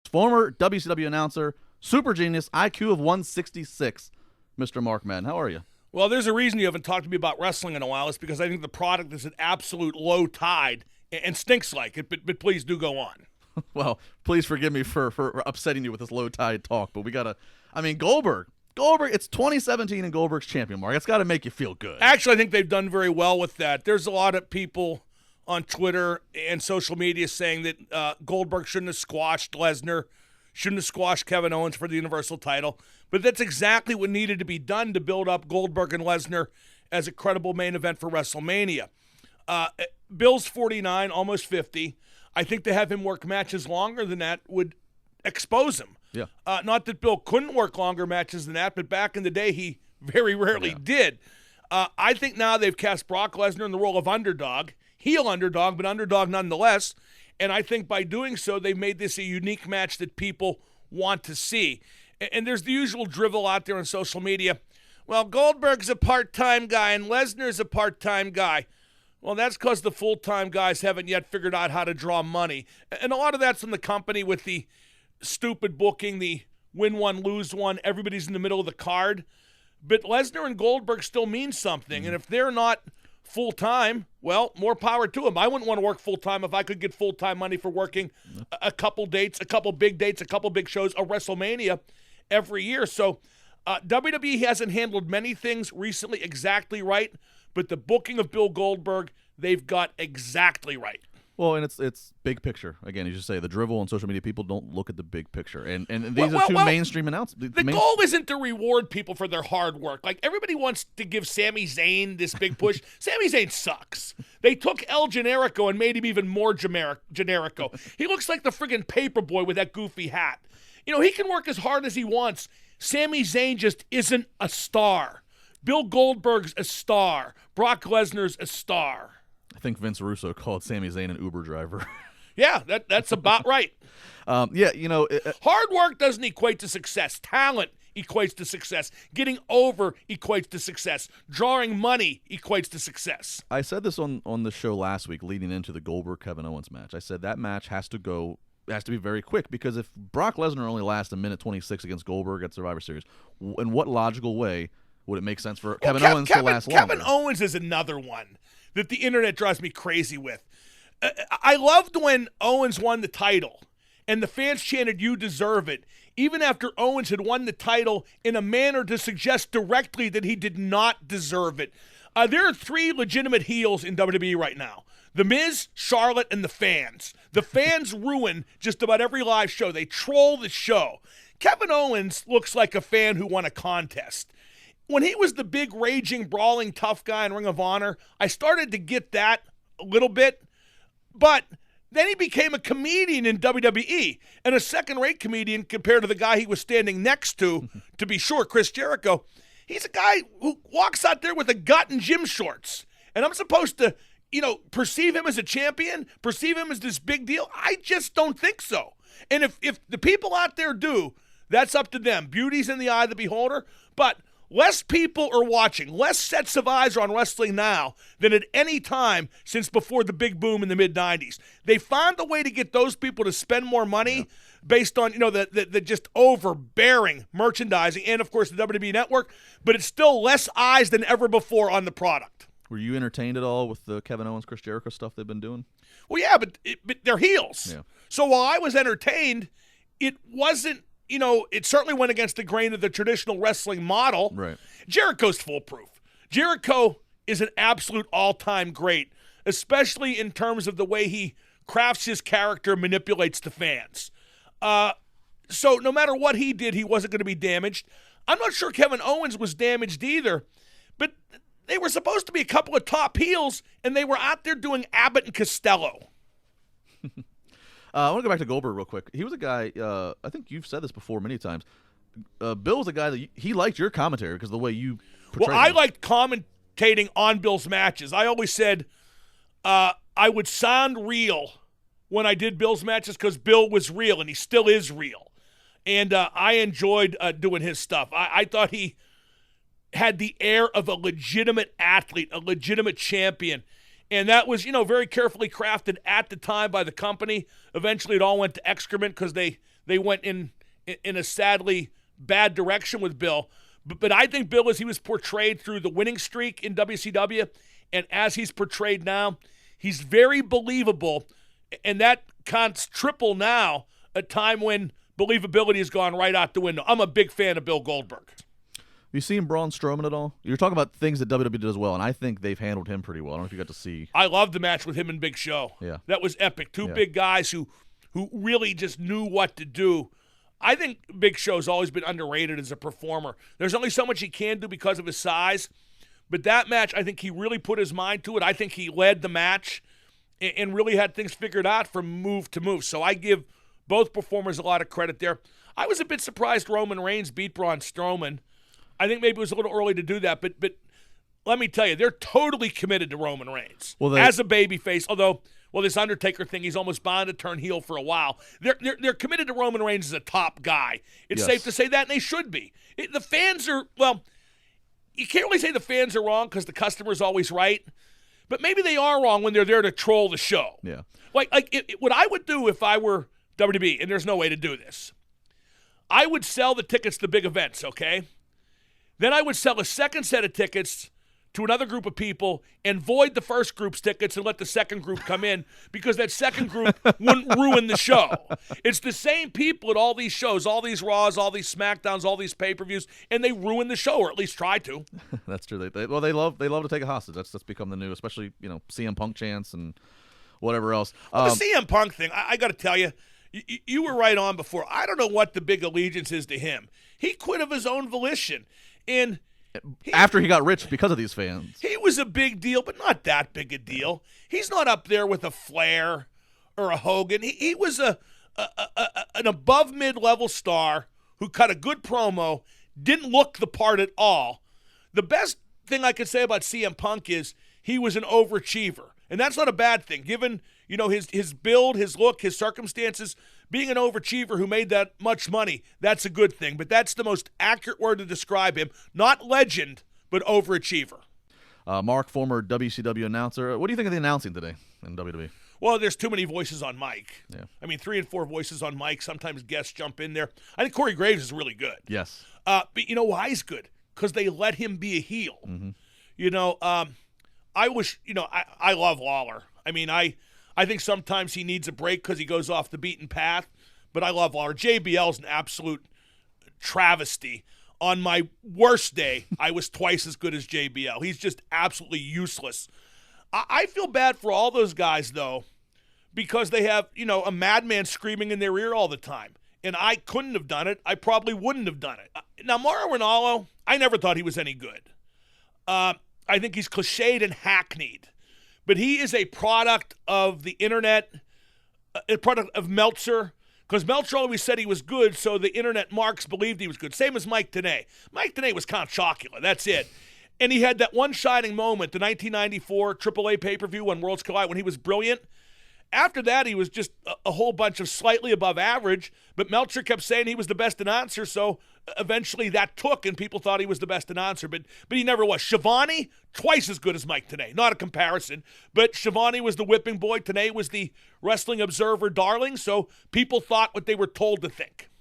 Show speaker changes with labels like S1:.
S1: former WCW announcer, super genius, IQ of 166, Mr. Mark Madden. How are you?
S2: Well, there's a reason you haven't talked to me about wrestling in a while. It's because I think the product is at absolute low tide and stinks like it, but please do go on.
S1: Well, please forgive me for upsetting you with this low tide talk, but we got to, Goldberg, it's 2017 and Goldberg's champion, Mark. It's got to make you feel good.
S2: Actually, I think they've done very well with that. There's a lot of people on Twitter and social media saying that Goldberg shouldn't have squashed Lesnar, shouldn't have squashed Kevin Owens for the Universal title. But that's exactly what needed to be done to build up Goldberg and Lesnar as a credible main event for WrestleMania. Bill's 49, almost 50. I think to have him work matches longer than that would expose him.
S1: Yeah.
S2: Not that Bill couldn't work longer matches than that, but back in the day he very rarely did. I think now they've cast Brock Lesnar in the role of underdog, heel underdog, but underdog nonetheless. And I think by doing so, they've made this a unique match that people want to see. And there's the usual drivel out there on social media. Well, Goldberg's a part-time guy and Lesnar's a part-time guy. Well, that's because the full-time guys haven't yet figured out how to draw money. And a lot of that's in the company with the stupid booking, the win one, lose one, everybody's in the middle of the card. But Lesnar and Goldberg still mean something. And if they're not full-time, well, more power to them. I wouldn't want to work full-time if I could get full-time money for working a couple dates, a couple big dates, a couple big shows, a WrestleMania every year. So WWE hasn't handled many things recently exactly right, but the booking of Bill Goldberg, they've got exactly right.
S1: Well, and it's big picture. Again, as you say, the drivel on social media, people don't look at the big picture. And these are two mainstream announcements.
S2: The goal isn't to reward people for their hard work. Like, everybody wants to give Sami Zayn this big push. Sami Zayn sucks. They took El Generico and made him even more Generico. He looks like the friggin' Paperboy with that goofy hat. You know, he can work as hard as he wants. Sami Zayn just isn't a star. Bill Goldberg's a star. Brock Lesnar's a star.
S1: I think Vince Russo called Sami Zayn an Uber driver.
S2: Yeah, that's about right.
S1: Hard
S2: work doesn't equate to success. Talent equates to success. Getting over equates to success. Drawing money equates to success.
S1: I said this on the show last week leading into the Goldberg-Kevin Owens match. I said that match has to be very quick, because if Brock Lesnar only lasts a minute 26 against Goldberg at Survivor Series, in what logical way would it make sense for Kevin Owens to last longer?
S2: Kevin Owens is another one that the internet drives me crazy with. I loved when Owens won the title and the fans chanted, "You deserve it," even after Owens had won the title in a manner to suggest directly that he did not deserve it. There are three legitimate heels in WWE right now: The Miz, Charlotte, and the fans. The fans ruin just about every live show. They troll the show. Kevin Owens looks like a fan who won a contest. When he was the big, raging, brawling, tough guy in Ring of Honor, I started to get that a little bit. But then he became a comedian in WWE, and a second-rate comedian compared to the guy he was standing next to be sure, Chris Jericho. He's a guy who walks out there with a gut and gym shorts. And I'm supposed to, perceive him as a champion, perceive him as this big deal? I just don't think so. And if the people out there do, that's up to them. Beauty's in the eye of the beholder. But less people are watching. Less sets of eyes are on wrestling now than at any time since before the big boom in the mid-'90s. They found a way to get those people to spend more money based on, the just overbearing merchandising and, of course, the WWE Network. But it's still less eyes than ever before on the product.
S1: Were you entertained at all with the Kevin Owens, Chris Jericho stuff they've been doing?
S2: Well, yeah, but they're heels.
S1: Yeah.
S2: So while I was entertained, it wasn't, it certainly went against the grain of the traditional wrestling model.
S1: Right.
S2: Jericho's foolproof. Jericho is an absolute all-time great, especially in terms of the way he crafts his character, manipulates the fans. So no matter what he did, he wasn't going to be damaged. I'm not sure Kevin Owens was damaged either, but they were supposed to be a couple of top heels, and they were out there doing Abbott and Costello.
S1: I want to go back to Goldberg real quick. He was a guy, I think you've said this before many times. Bill was a guy that he liked your commentary because of the way you portrayed
S2: Well, I
S1: him.
S2: liked commentating on Bill's matches. I always said I would sound real when I did Bill's matches because Bill was real, and he still is real. And I enjoyed doing his stuff. I thought he had the air of a legitimate athlete, a legitimate champion. And that was, very carefully crafted at the time by the company. Eventually it all went to excrement because they they went in a sadly bad direction with Bill. But I think Bill, as he was portrayed through the winning streak in WCW, and as he's portrayed now, he's very believable, and that counts triple now, a time when believability has gone right out the window. I'm a big fan of Bill Goldberg.
S1: Have you seen Braun Strowman at all? You're talking about things that WWE does well, and I think they've handled him pretty well. I don't know if you got to see.
S2: I loved the match with him and Big Show.
S1: Yeah.
S2: That was epic. Two big guys who really just knew what to do. I think Big Show's always been underrated as a performer. There's only so much he can do because of his size, but that match, I think he really put his mind to it. I think he led the match and really had things figured out from move to move. So I give both performers a lot of credit there. I was a bit surprised Roman Reigns beat Braun Strowman. I think maybe it was a little early to do that, but let me tell you, they're totally committed to Roman Reigns as a babyface, although – well, this Undertaker thing, he's almost bound to turn heel for a while. They're committed to Roman Reigns as a top guy. It's safe to say that, and they should be. The fans are, well, you can't really say the fans are wrong because the customer's always right, but maybe they are wrong when they're there to troll the show.
S1: Yeah.
S2: What I would do if I were WWE, and there's no way to do this, I would sell the tickets to big events, okay? Then I would sell a second set of tickets to another group of people and void the first group's tickets and let the second group come in because that second group wouldn't ruin the show. It's the same people at all these shows, all these Raws, all these SmackDowns, all these pay-per-views, and they ruin the show, or at least try to.
S1: That's true. They love to take a hostage. That's become the new, especially CM Punk chants and whatever else.
S2: Well, the CM Punk thing, I got to tell you, you were right on before. I don't know what the big allegiance is to him. He quit of his own volition, and
S1: after he got rich because of these fans.
S2: He was a big deal, but not that big a deal. He's not up there with a Flair or a Hogan. He was an above mid-level star who cut a good promo, didn't look the part at all. The best thing I could say about CM Punk is he was an overachiever, and that's not a bad thing. Given his build, his look, his circumstances, being an overachiever who made that much money, that's a good thing. But that's the most accurate word to describe him. Not legend, but overachiever.
S1: Mark, former WCW announcer. What do you think of the announcing today in WWE?
S2: Well, there's too many voices on mic.
S1: Yeah. I
S2: mean, 3 and 4 voices on mic. Sometimes guests jump in there. I think Corey Graves is really good.
S1: Yes.
S2: But you know why he's good? Because they let him be a heel.
S1: Mm-hmm.
S2: I wish, I love Lawler. I mean, I think sometimes he needs a break because he goes off the beaten path, but I love Lawler. JBL's an absolute travesty. On my worst day, I was twice as good as JBL. He's just absolutely useless. I feel bad for all those guys, though, because they have, a madman screaming in their ear all the time. And I couldn't have done it. I probably wouldn't have done it. Now, Mauro Ranallo, I never thought he was any good. I think he's cliched and hackneyed. But he is a product of the internet, a product of Meltzer, because Meltzer always said he was good, so the internet marks believed he was good. Same as Mike Tenay. Mike Tenay was Count Chocula. That's it. And he had that one shining moment, the 1994 AAA pay-per-view when Worlds Collide, when he was brilliant. After that, he was just a whole bunch of slightly above average, but Meltzer kept saying he was the best announcer, so eventually that took, and people thought he was the best announcer, but he never was. Schiavone, twice as good as Mike Tenay. Not a comparison, but Schiavone was the whipping boy. Tenay was the Wrestling Observer darling, so people thought what they were told to think.